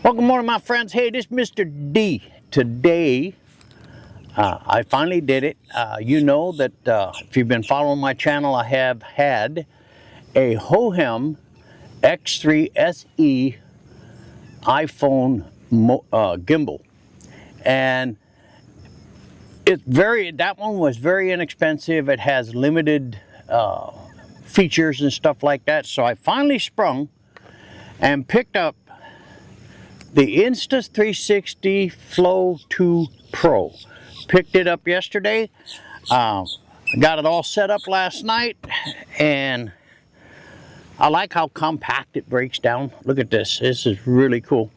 Well, good morning, my friends. Hey, this is Mr. D. Today, I finally did it. You know that if you've been following my channel, I have had a Hohem X3 SE iPhone gimbal, and that one was very inexpensive. It has limited features and stuff like that. So I finally sprung and picked up the Insta360 Flow 2 Pro. Picked it up yesterday. Got it all set up last night, and I like how compact it breaks down. Look at this. This is really cool.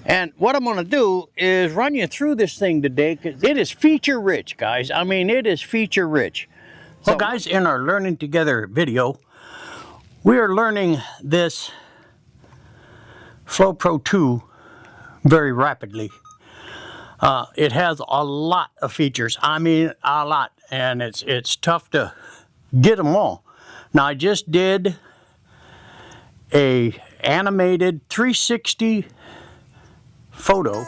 And what I'm going to do is run you through this thing today, because it is feature rich, guys. I mean, it is feature rich. So guys, in our Learning Together video, we are learning this Flow Pro 2 very rapidly. It has a lot of features. I mean, a lot, and it's tough to get them all. Now, I just did a animated 360 photo.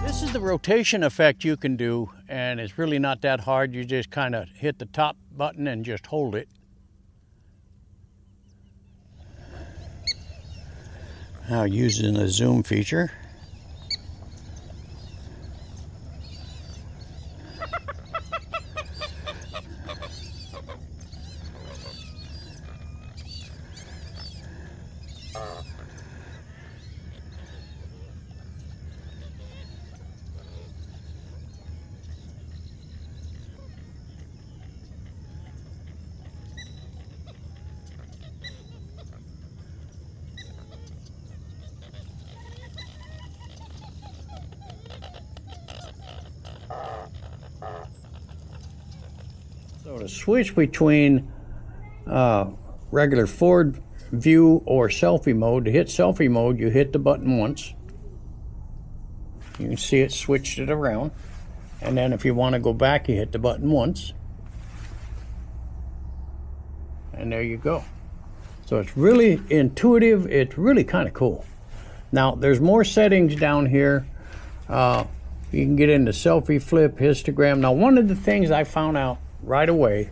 This is the rotation effect you can do, and it's really not that hard. You just kind of hit the top button and just hold it. Now using the zoom feature. So to switch between regular forward view or selfie mode, to hit selfie mode, you hit the button once. You can see it switched it around. And then if you want to go back, you hit the button once. And there you go. So it's really intuitive. It's really kind of cool. Now, there's more settings down here. You can get into selfie, flip, histogram. Now, one of the things I found out right away,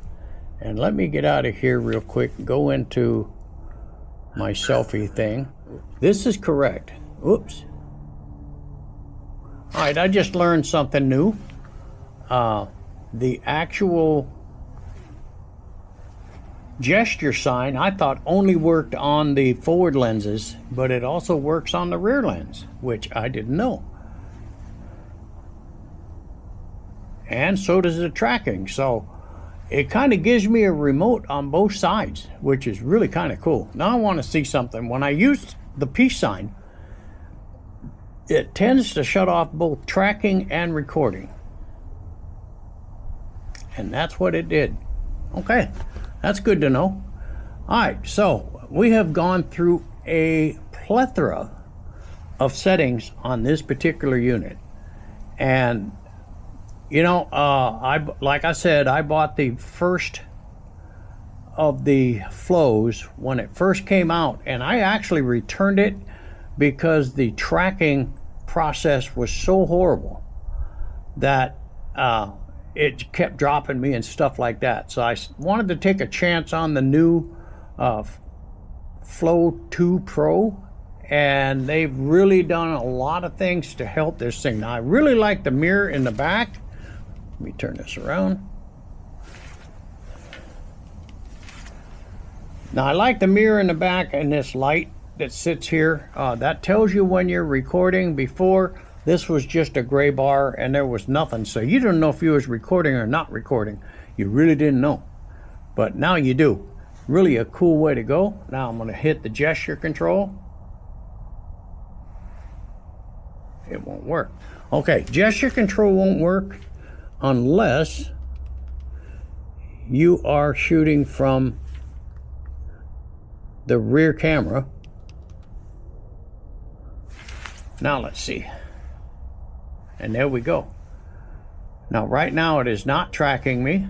and let me get out of here real quick, go into my selfie thing. This is correct. Oops. All right, I just learned something new. The actual gesture sign I thought only worked on the forward lenses, but it also works on the rear lens, which I didn't know. And so does the tracking. So it kind of gives me a remote on both sides, which is really kind of cool. Now I want to see something. When I use the peace sign, it tends to shut off both tracking and recording. And that's what it did. Okay, that's good to know. All right, so we have gone through a plethora of settings on this particular unit. And you know, like I said, I bought the first of the Flows when it first came out, and I actually returned it because the tracking process was so horrible that it kept dropping me and stuff like that. So I wanted to take a chance on the new Flow 2 Pro, and they've really done a lot of things to help this thing. Now, I really like the mirror in the back. Let me turn this around. Now I like the mirror in the back and this light that sits here. That tells you when you're recording. Before, this was just a gray bar and there was nothing. So you don't know if you was recording or not recording. You really didn't know. But now you do. Really a cool way to go. Now I'm going to hit the gesture control. It won't work. Okay, gesture control won't work unless you are shooting from the rear camera. Now let's see. And there we go. Now right now it is not tracking me.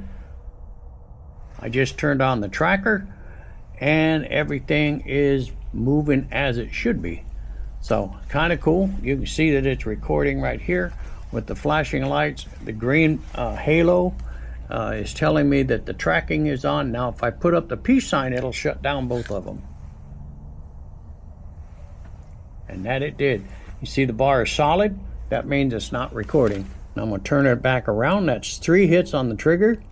I just turned on the tracker and everything is moving as it should be. So kind of cool. You can see that it's recording right here with the flashing lights. The green halo is telling me that the tracking is on. Now if I put up the peace sign, it'll shut down both of them. And that it did. You see the bar is solid. That means it's not recording. Now I'm going to turn it back around. That's 3 hits on the trigger.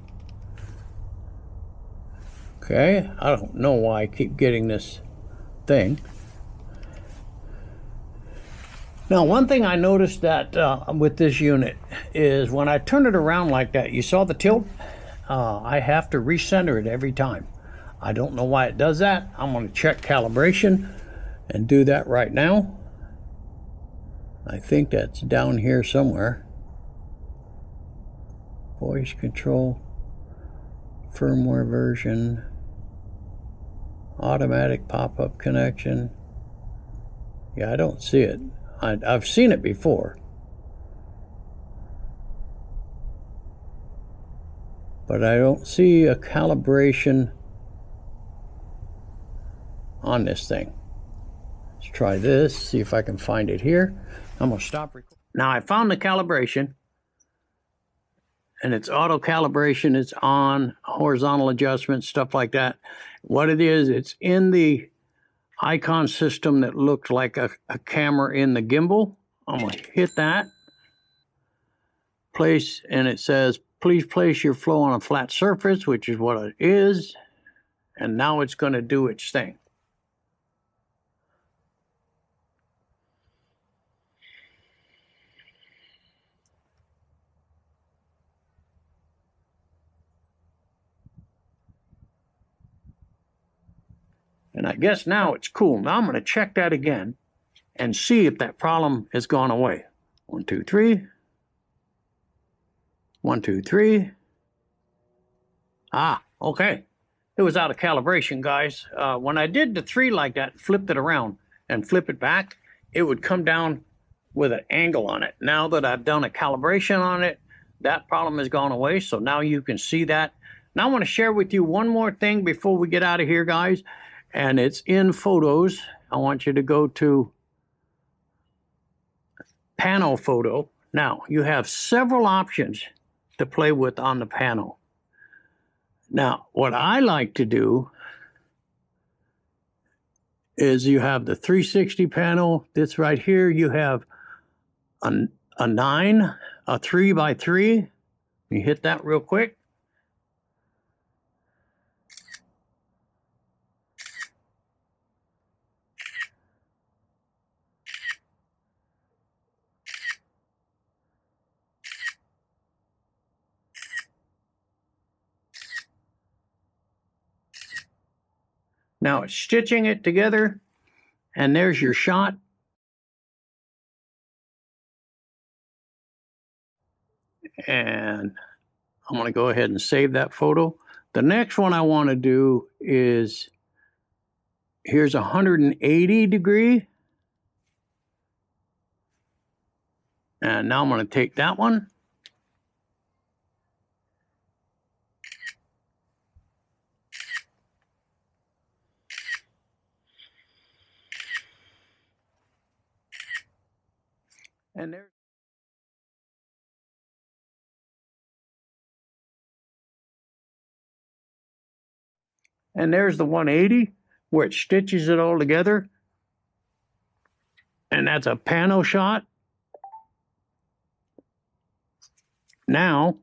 Okay, I don't know why I keep getting this thing. Now one thing I noticed that with this unit is when I turn it around like that, you saw the tilt? I have to recenter it every time. I don't know why it does that. I'm going to check calibration and do that right now. I think that's down here somewhere. Voice control, firmware version, automatic pop-up connection. Yeah, I don't see it. I've seen it before, but I don't see a calibration on this thing. Let's try this, see if I can find it here. I'm going to stop recording. Now I found the calibration, and it's auto calibration. It's on horizontal adjustment, stuff like that. What it is, it's in the icon system that looks like a camera in the gimbal. I'm going to hit that. Place, and it says, please place your flow on a flat surface, which is what it is. And now it's going to do its thing. And I guess now it's cool. Now I'm going to check that again and see if that problem has gone away. 1, 2, 3. 1, 2, 3. Ah, okay. It was out of calibration, guys. When I did the 3 like that, flipped it around and flip it back, it would come down with an angle on it. Now that I've done a calibration on it, that problem has gone away. So now you can see that. Now I want to share with you one more thing before we get out of here, guys. And it's in photos. I want you to go to panel photo. Now you have several options to play with on the panel. Now what I like to do is you have the 360 panel. This right here, you have a 9, a 3x3. You hit that real quick. Now it's stitching it together, and there's your shot. And I'm going to go ahead and save that photo. The next one I want to do is, here's 180 degree. And now I'm going to take that one. And there's the 180 where it stitches it all together. And that's a pano shot. Now,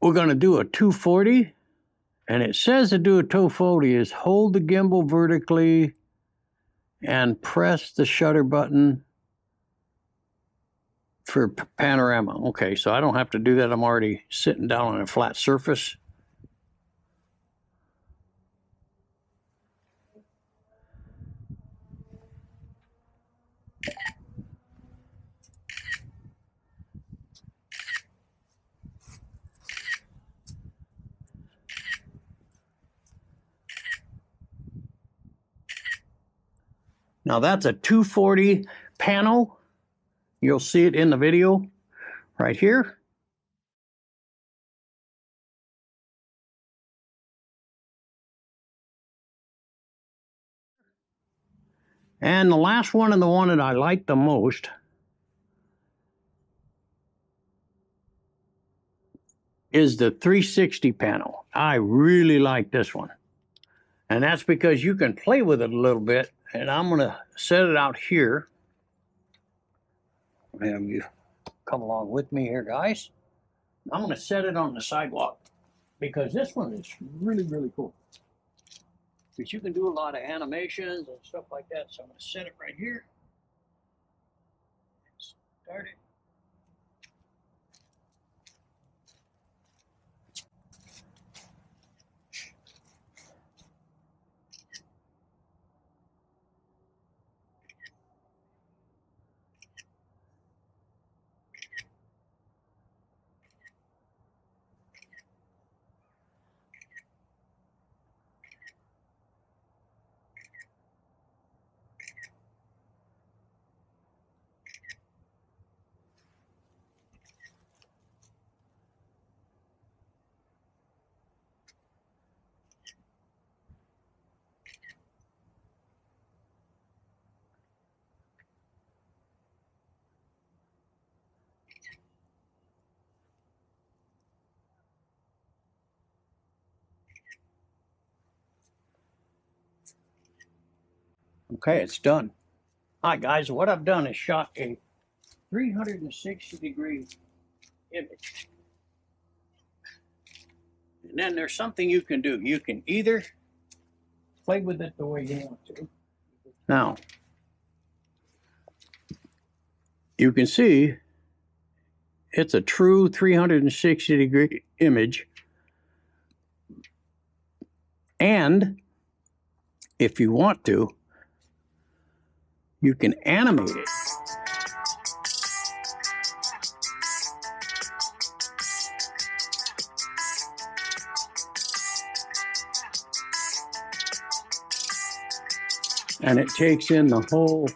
we're going to do a 240. And it says to do a 240 is hold the gimbal vertically and press the shutter button for panorama. Okay, so I don't have to do that. I'm already sitting down on a flat surface. Now that's a 240 panel. You'll see it in the video right here. And the last one, and the one that I like the most, is the 360 panel. I really like this one. And that's because you can play with it a little bit. And I'm going to set it out here. Have you come along with me here, guys? I'm going to set it on the sidewalk because this one is really, really cool. Because you can do a lot of animations and stuff like that. So I'm going to set it right here. Start it. Okay, it's done. Hi guys, what I've done is shot a 360-degree image. And then there's something you can do. You can either play with it the way you want to. Now, you can see it's a true 360-degree image. And if you want to, you can animate it. And it takes in the whole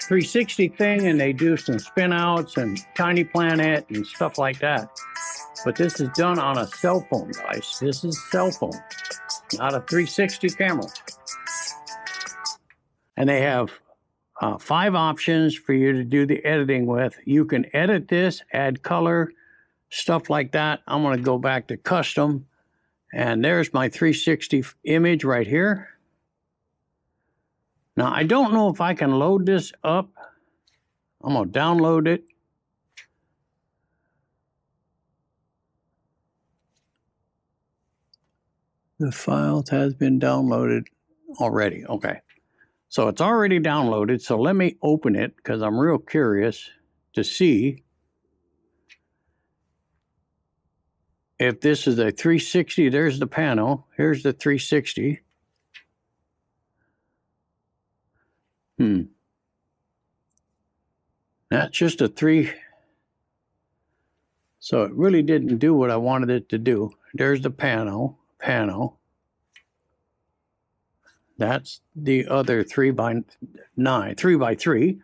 360 thing, and they do some spin outs and tiny planet and stuff like that. But this is done on a cell phone, guys. This is cell phone, not a 360 camera. And they have 5 options for you to do the editing with. You can edit this, add color, stuff like that. I'm going to go back to custom, and there's my 360 image right here. Now, I don't know if I can load this up. I'm going to download it. The file has been downloaded already. Okay. So it's already downloaded. So let me open it because I'm real curious to see if this is a 360. There's the panel. Here's the 360. That's just a 3. So it really didn't do what I wanted it to do. There's the panel. That's the other 3x9, 3x3.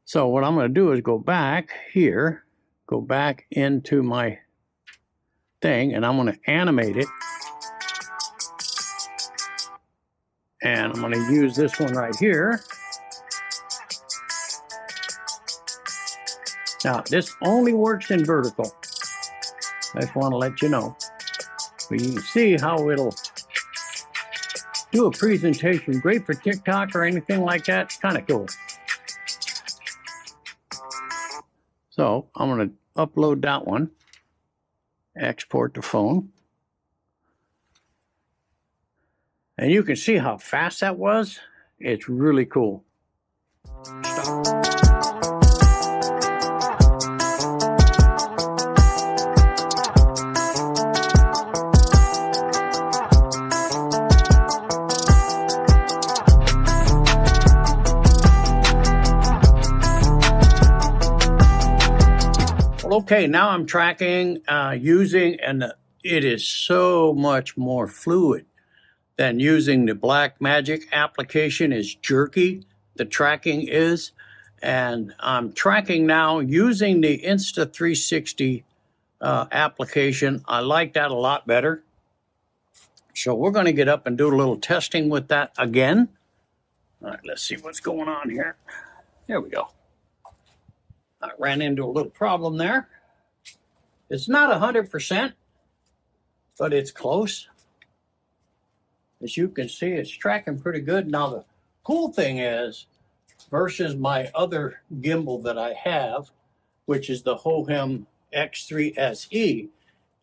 So what I'm going to do is go back here, go back into my thing, and I'm going to animate it. And I'm going to use this one right here. Now, this only works in vertical. I just want to let you know. But you can see how it'll do a presentation. Great for TikTok or anything like that. It's kind of cool. So I'm going to upload that one. Export to phone. And you can see how fast that was. It's really cool. Stop. Okay, now I'm tracking, using, and it is so much more fluid than using the Blackmagic application. Is jerky. the tracking is. And I'm tracking now using the Insta360 application. I like that a lot better. So we're going to get up and do a little testing with that again. All right, let's see what's going on here. There we go. I ran into a little problem there. It's not 100%, but it's close. As you can see, it's tracking pretty good. Now, the cool thing is, versus my other gimbal that I have, which is the Hohem X3 SE,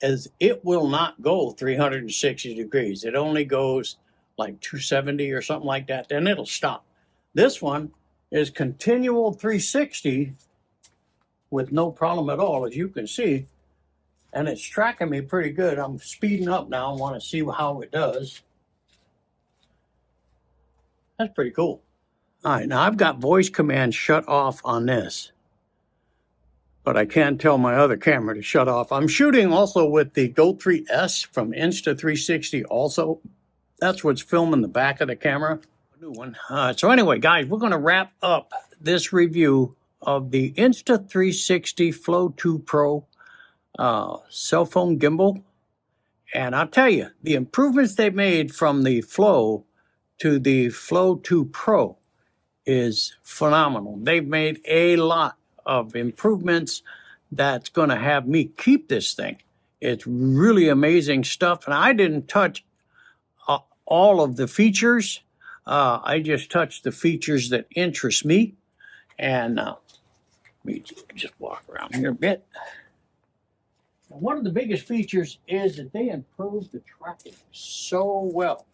is it will not go 360 degrees. It only goes like 270 or something like that, then it'll stop. This one is continual 360 with no problem at all, as you can see, and it's tracking me pretty good. I'm speeding up now. I want to see how it does. That's pretty cool. All right, now I've got voice command shut off on this, but I can't tell my other camera to shut off. I'm shooting also with the Go 3S from Insta360 also. That's what's filming the back of the camera. A new one. So anyway, guys, we're going to wrap up this review of the Insta360 Flow 2 Pro cell phone gimbal. And I'll tell you, the improvements they've made from the Flow to the Flow 2 Pro is phenomenal. They've made a lot of improvements that's going to have me keep this thing. It's really amazing stuff. And I didn't touch all of the features. I just touched the features that interest me. And let me just walk around here a bit. And one of the biggest features is that they improved the tracking so well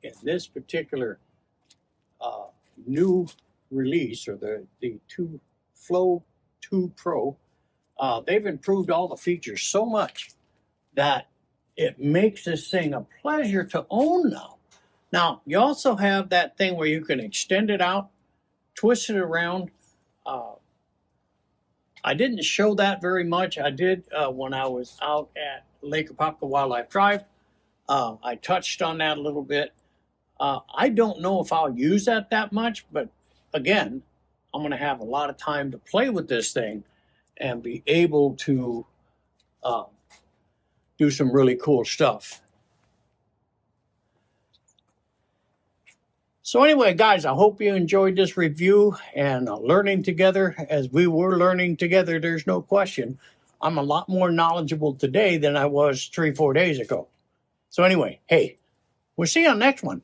in this particular new release, or the Flow 2 Pro. They've improved all the features so much that it makes this thing a pleasure to own now. Now, you also have that thing where you can extend it out, twist it around. I didn't show that very much. I did when I was out at Lake Apopka Wildlife Drive. I touched on that a little bit. I don't know if I'll use that much, but again, I'm going to have a lot of time to play with this thing and be able to do some really cool stuff. So anyway, guys, I hope you enjoyed this review and learning together as we were learning together. There's no question. I'm a lot more knowledgeable today than I was 3-4 days ago. So anyway, hey, we'll see you on the next one.